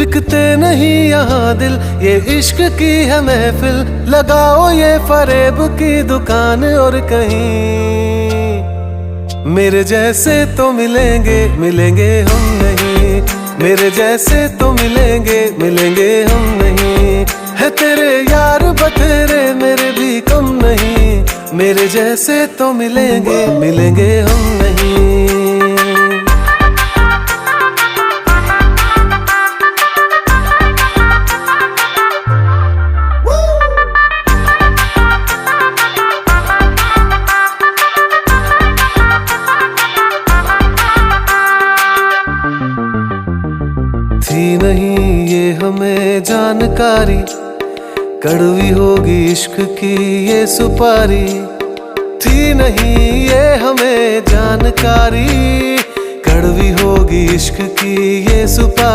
बिकते नहीं यहाँ दिल, ये इश्क की है महफिल। लगाओ ये फरेब की दुकान और कहीं मेरे जैसे तो मिलेंगे, मिलेंगे हम नहीं। मेरे जैसे तो मिलेंगे, मिलेंगे हम नहीं। है तेरे यार बतेरे, मेरे भी कम नहीं। मेरे जैसे तो मिलेंगे, मिलेंगे हम नहीं। थी नहीं ये हमें जानकारी, कड़वी होगी इश्क की ये सुपारी। थी नहीं ये हमें जानकारी, कड़वी होगी इश्क की ये सुपारी।